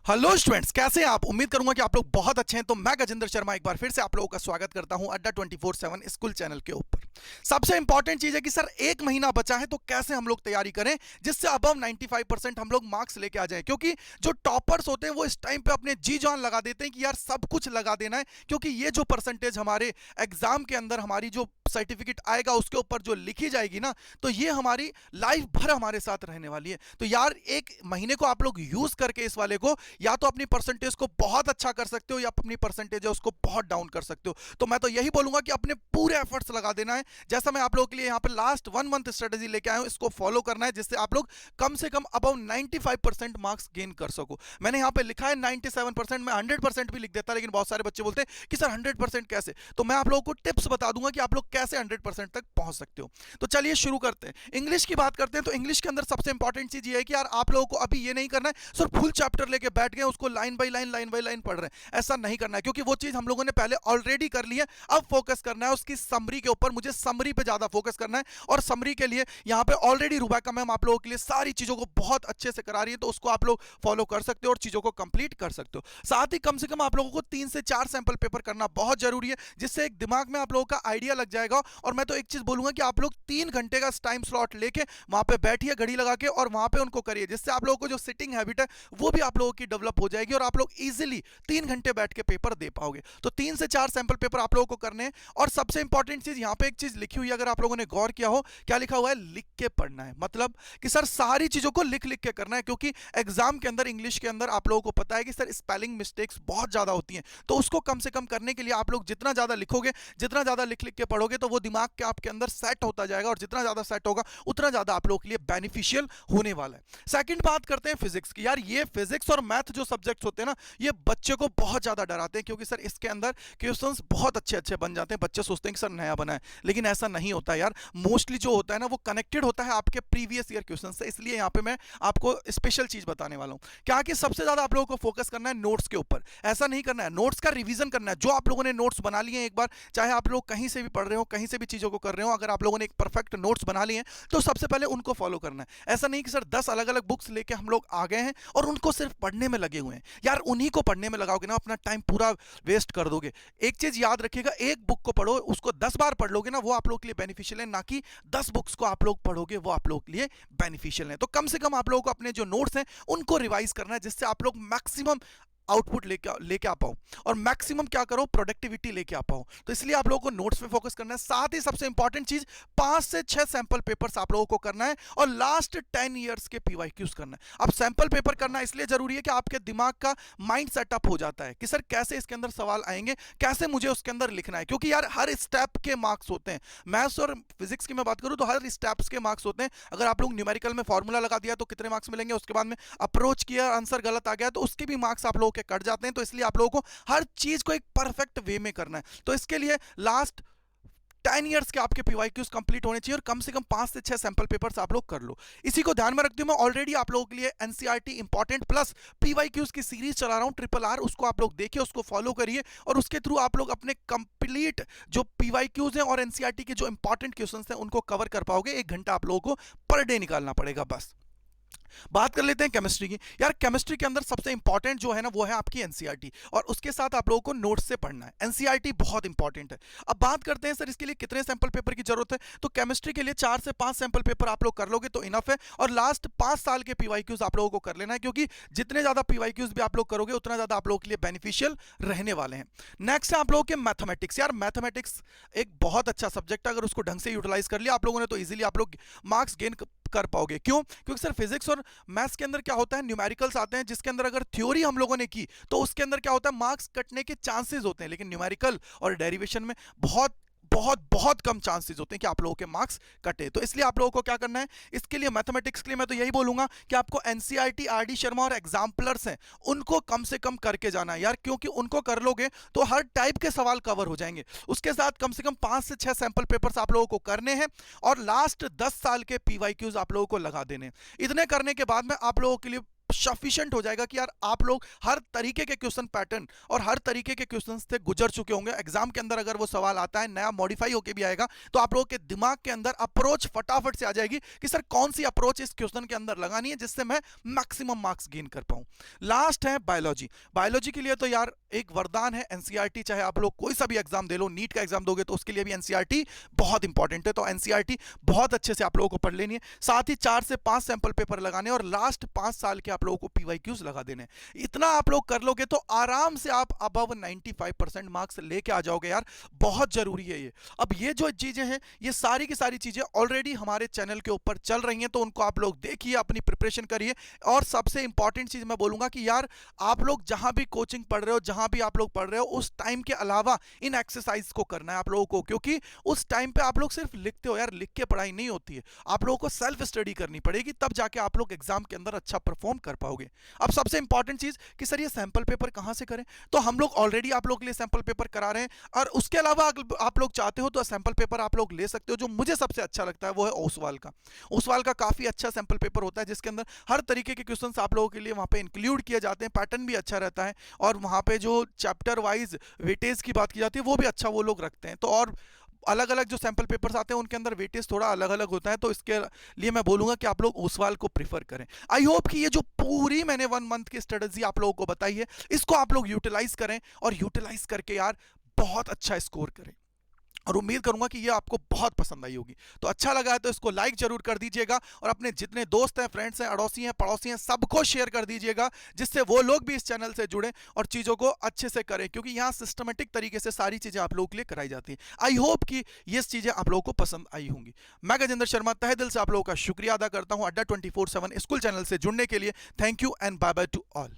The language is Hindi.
हेलो स्टूडेंट्स, कैसे हैं आप? उम्मीद करूंगा कि आप लोग बहुत अच्छे हैं। तो मैं गजेंद्र शर्मा एक बार फिर से आप लोगों का स्वागत करता हूं अड्डा 24/7 स्कूल चैनल के ऊपर। सबसे इंपॉर्टेंट चीज है कि सर एक महीना बचा है तो कैसे हम लोग तैयारी करें जिससे अबव 95% हम लोग मार्क्स लेके आ जाएं। क्योंकि जो टॉपर्स होते हैं वो इस टाइम पे अपने जी जान लगा देते हैं कि यार सब कुछ लगा देना है, क्योंकि ये जो परसेंटेज हमारे एग्जाम के अंदर हमारी जो सर्टिफिकेट आएगा उसके ऊपर जो लिखी जाएगी ना, तो ये हमारी लाइफ भर हमारे साथ रहने वाली है। तो यार एक महीने को आप लोग यूज करके इस वाले को या तो अपनी परसेंटेज को बहुत अच्छा कर सकते हो या अपनी परसेंटेज है उसको बहुत डाउन कर सकते हो। तो मैं तो यही बोलूंगा कि अपने पूरे एफर्ट्स लगा देना है। जैसा मैं आप लोगों के लिए यहाँ पे लास्ट 1 मंथ स्ट्रेटेजी लेके आया हूँ, इसको फॉलो करना है जिससे आप लोग कम से कम अबाउट 95% मार्क्स गेन कर सको। मैंने यहाँ पे लिखा है 97%, मैं 100% भी लिख देता, लेकिन बहुत सारे बच्चे बोलते हैं कि सर 100% कैसे। तो मैं आप लोगों को टिप्स बता दूंगा कि आप लोग कैसे 100% तक पहुंच सकते हो। तो चलिए शुरू करते हैं। इंग्लिश की बात करते हैं। तो इंग्लिश के अंदर सबसे इंपॉर्टेंट चीज ये है कि यार आप लोगों को अभी ये नहीं करना है सर फुल चैप्टर लेके बैठ गए उसको लाइन बाय लाइन पढ़ रहे हैं, ऐसा नहीं करना है, क्योंकि वो चीज हम लोगों ने पहले ऑलरेडी कर ली है। अब फोकस करना है उसकी समरी के ऊपर। मुझे समरी पे ज्यादा फोकस करना है, और समरी के लिए यहाँ पे ऑलरेडी रुबैका मैम आप लोगों के लिए सारी चीजों को बहुत अच्छे से करा रही है, तो उसको आप लोग फॉलो कर सकते हो और चीजों को कंप्लीट कर सकते हो। साथ ही कम से कम आप लोगों को 3 से 4 सैंपल पेपर करना बहुत जरूरी है, जिससे एक दिमाग में आप लोगों का आइडिया लग जाएगा। और मैं तो एक चीज बोलूंगा कि आप लोग 3 घंटे का टाइम स्लॉट लेके वहां पे बैठिए घड़ी लगा के और वहां पे उनको करिए, जिससे आप लोगों को जो सिटिंग हैबिट है वो भी आप लोगों की डेवलप हो जाएगी और आप लोग इजीली 3 घंटे बैठ के पेपर दे पाओगे। तो 3 से 4 सैंपल पेपर आप लोगों को करने हैं। और सबसे इंपॉर्टेंट चीज यहाँ पे एक चीज लिखी हुई है, अगर आप लोगों ने गौर किया हो, क्या लिखा हुआ है? लिख के पढ़ना है। मतलब कि सर सारी चीजों को लिख लिख के करना है, क्योंकि एग्जाम के अंदर इंग्लिश के अंदर आप लोगों को पता है कि सर स्पेलिंग मिस्टेक्स बहुत ज्यादा होती हैं। तो उसको कम से कम करने के लिए आप लोग जितना ज्यादा लिखोगे, जितना ज्यादा लिख लिख के पढ़ोगे, तो वो दिमाग के आपके अंदर सेट होता जाएगा, और जितना ज्यादा सेट होगा उतना ज्यादा आप लोगों के लिए बेनिफिशियल होने वाला है। सेकंड बात करते हैं फिजिक्स की। यार ये फिजिक्स और मैथ जो सब्जेक्ट्स होते हैं ना, ये बच्चे को बहुत ज्यादा डराते हैं, क्योंकि सर इसके अंदर क्वेश्चंस बहुत अच्छे अच्छे बन जाते हैं। बच्चे सोचते हैं कि सर नया बना है, लेकिन ऐसा नहीं होता है यार। मोस्टली जो होता है ना वो कनेक्टेड होता है आपके प्रीवियस ईयर क्वेश्चन से। इसलिए यहाँ पे मैं आपको स्पेशल चीज बताने वाला हूँ, क्या कि सबसे ज्यादा आप लोगों को फोकस करना है नोट्स के ऊपर। ऐसा नहीं करना है, नोट्स का रिवीजन करना है। जो आप लोगों ने नोट्स बना लिए हैं एक बार, चाहे आप लोग कहीं से भी पढ़ रहे हो, कहीं से भी चीजों को कर रहे हो, अगर आप लोगों ने एक परफेक्ट नोट्स बना लिए हैं तो सबसे पहले उनको फॉलो करना है। ऐसा नहीं कि सर 10 अलग अलग बुक्स लेके हम लोग आ गए हैं और उनको सिर्फ पढ़ने में लगे हुए हैं। यार उन्हीं को पढ़ने में लगाओगे ना, अपना टाइम पूरा वेस्ट कर दोगे। एक चीज याद रखिएगा, एक बुक को पढ़ो, उसको 10 बार पढ़ लोगे ना, वो आप लोग के लिए बेनिफिशियल है, ना कि 10 बुक्स को आप लोग पढ़ोगे वो आप लोग के लिए बेनिफिशियल है। तो कम से कम आप लोगों को अपने जो नोट्स हैं उनको रिवाइज करना है, जिससे आप लोग मैक्सिमम आउटपुट लेके आ पाओ और मैक्सिमम क्या करो, प्रोडक्टिविटी लेके आ पाओ। तो इसलिए आप लोगों को नोट्स पे फोकस करना है। साथ ही सबसे इंपॉर्टेंट चीज 5 से 6 सैंपल पेपर्स आप लोगों को करना है, और लास्ट 10 ईयर्स के पीवाईक्यूज करना है। अब सैंपल पेपर करना इसलिए जरूरी है कि आपके दिमाग का माइंड सेटअप हो जाता है कि सर कैसे इसके अंदर सवाल आएंगे, कैसे मुझे उसके अंदर लिखना है। क्योंकि यार हर स्टेप के मार्क्स होते हैं। मैथ्स और फिजिक्स की मैं बात करूं तो हर स्टेप्स के मार्क्स होते हैं। अगर आप लोग न्यूमेरिकल में फॉर्मूला लगा दिया तो कितने मार्क्स मिलेंगे, उसके बाद में अप्रोच किया आंसर गलत आ गया तो उसके भी मार्क्स आप लोगों के कट जाते हैं। तो इसलिए आप लोगों को हर चीज को एक परफेक्ट वे में करना है। तो इसके लिए लास्ट 10 ईयर्स के आपके पीवाईक्यूज कंप्लीट होने चाहिए, और कम से कम 5 से 6 सैंपल पेपर्स आप लोग कर लो। इसी को ध्यान में रखते हुए मैं ऑलरेडी आप लोगों के लिए एनसीईआरटी इंपॉर्टेंट प्लस पीवाईक्यूज की सीरीज चला रहा हूं, ट्रिपल आर। उसको आप लोग देखिए, उसको फॉलो करिए, और उसके थ्रू आप लोग अपने कंप्लीट जो पीवाईक्यूज हैं और एनसीईआरटी के जो इंपॉर्टेंट क्वेश्चंस हैं उनको कवर कर पाओगे। 1 घंटा आप लोगों को पर डे निकालना पड़ेगा बस। बात कर लेते हैं केमिस्ट्री की। यार केमिस्ट्री के अंदर सबसे इंपॉर्टेंट जो है ना वो है आपकी एनसीईआरटी, और उसके साथ आप लोगों को नोट्स से पढ़ना है। एनसीईआरटी बहुत इंपॉर्टेंट है। अब बात करते हैं सर इसके लिए कितने सैंपल पेपर की जरूरत है। तो केमिस्ट्री के लिए 4 से 5 सैंपल पेपर आप लोग कर लोगे तो इनफ है, और लास्ट 5 साल के पीवाईक्यूज आप लोगों को कर लेना है, क्योंकि जितने ज्यादा पीवाईक्यूज भी आप लोग करोगे उतना ज्यादा आप लोगों के लिए बेनिफिशियल रहने वाले हैं। नेक्स्ट है आप लोगों के मैथमेटिक्स। यार मैथमेटिक्स एक बहुत अच्छा सब्जेक्ट है, अगर उसको ढंग से यूटिलाइज कर लिया आप लोगों ने तो इजीली आप लोग मार्क्स गेन कर पाओगे। क्यों? क्योंकि सर फिजिक्स और मैथ्स के अंदर क्या होता है, न्यूमेरिकल्स आते हैं, जिसके अंदर अगर थ्योरी हम लोगों ने की तो उसके अंदर क्या होता है, मार्क्स कटने के चांसेस होते हैं, लेकिन न्यूमेरिकल और डेरिवेशन में बहुत बहुत बहुत कम चांसेस होते हैं कि आप लोगों के मार्क्स कटे। तो इसलिए आप लोगों को क्या करना है, इसके लिए मैथमेटिक्स के लिए मैं तो यही बोलूंगा कि आपको एनसीईआरटी, आरडी शर्मा और एग्जाम्पलर्स हैं उनको कम से कम करके जाना है यार, क्योंकि उनको कर लोगे तो हर टाइप के सवाल कवर हो जाएंगे। उसके साथ कम से कम 5 से 6 सैंपल पेपर्स आप लोगों को करने हैं, और लास्ट 10 साल के पीवाईक्यूज आप लोगों को लगा देने। इतने करने के बाद में आप लोगों के लिए सफिशिएंट हो जाएगा कि यार आप लोग हर तरीके के क्वेश्चन पैटर्न और हर तरीके के क्वेश्चन से गुजर चुके होंगे। एग्जाम के अंदर अगर वो सवाल आता है नया मॉडिफाई होके भी आएगा तो आप लोगों के दिमाग के अंदर अप्रोच फटाफट से आ जाएगी कि सर कौन सी अप्रोच इस क्वेश्चन के अंदर लगानी है जिससे मैं मैक्सिमम मार्क्स गेन कर पाऊं। लास्ट है बायोलॉजी। बायोलॉजी के लिए तो यार एक वरदान है एनसीईआरटी। चाहे आप लोग कोई सा भी एग्जाम दे लो, नीट का एग्जाम दोगे तो उसके लिए भी एनसीईआरटी बहुत इंपॉर्टेंट है। तो एनसीईआरटी बहुत अच्छे से आप लोगों को पढ़ लेनी है। साथ ही 4 से 5 सैंपल पेपर लगाने और लास्ट 5 साल के आप लोगों को पीवाईक्यूज लगा देने। इतना आप लोग कर लोगे तो आराम से आप अबव 95% मार्क्स लेके आ जाओगे यार। बहुत जरूरी है ये। अब ये जो चीजें हैं ये सारी की सारी चीजें ऑलरेडी हमारे चैनल के ऊपर चल रही हैं, तो उनको आप लोग देखिए, अपनी प्रिपरेशन करिए। और सबसे इंपॉर्टेंट चीज मैं बोलूंगा कि यार आप लोग जहां भी कोचिंग पढ़ रहे हो, जहां भी आप लोग पढ़ रहे हो, उस टाइम के अलावा इन एक्सरसाइज को करना है आप लोगों को, क्योंकि उस टाइम पे आप लोग सिर्फ लिखते हो यार, लिख के पढ़ाई नहीं होती है। आप लोगों को सेल्फ स्टडी करनी पड़ेगी, तब जाके आप लोग एग्जाम के अंदर अच्छा परफॉर्म कर पाओगे। अब सबसे इंपॉर्टेंट चीज कि सर ये सैंपल पेपर कहां से करें, तो हम लोग ऑलरेडी आप लोग के लिए सैंपल पेपर करा रहे हैं। और उसके अलावा आप लोग चाहते हो तो सैंपल पेपर आप लोग ले सकते हो। जो मुझे सबसे अच्छा लगता है वो है ओसवाल का। ओसवाल का काफी अच्छा सैंपल पेपर होता है जिसके अंदर हर तरीके के क्वेश्चंस आप लोगों के लिए वहां पे इंक्लूड किए जाते हैं। पैटर्न भी अच्छा रहता है और वहां पे जो चैप्टर वाइज वेटेज की बात की जाती है वो भी अच्छा वो लोग रखते हैं। तो और अलग अलग जो सैंपल पेपर्स आते हैं उनके अंदर वेटेज थोड़ा अलग अलग होता है, तो इसके लिए मैं बोलूंगा कि आप लोग ओसवाल को प्रीफर करें। आई होप कि ये जो पूरी मैंने 1 मंथ की स्ट्रेटजी आप लोगों को बताई है इसको आप लोग यूटिलाइज करें और यूटिलाइज करके यार बहुत अच्छा स्कोर करें। और उम्मीद करूंगा कि ये आपको बहुत पसंद आई होगी। तो अच्छा लगा है तो इसको लाइक जरूर कर दीजिएगा और अपने जितने दोस्त हैं, फ्रेंड्स हैं, अड़ोसी हैं, पड़ोसी हैं, सबको शेयर कर दीजिएगा, जिससे वो लोग भी इस चैनल से जुड़े और चीज़ों को अच्छे से करें, क्योंकि यहाँ सिस्टमेटिक तरीके से सारी चीज़ें आप लोगों के लिए कराई जाती हैं। आई होप कि ये चीज़ें आप लोगों को पसंद आई होंगी। मैं गजेंद्र शर्मा तहे दिल से आप लोगों का शुक्रिया अदा करता हूँ अड्डा 24/7 स्कूल चैनल से जुड़ने के लिए। Thank you and bye bye to all.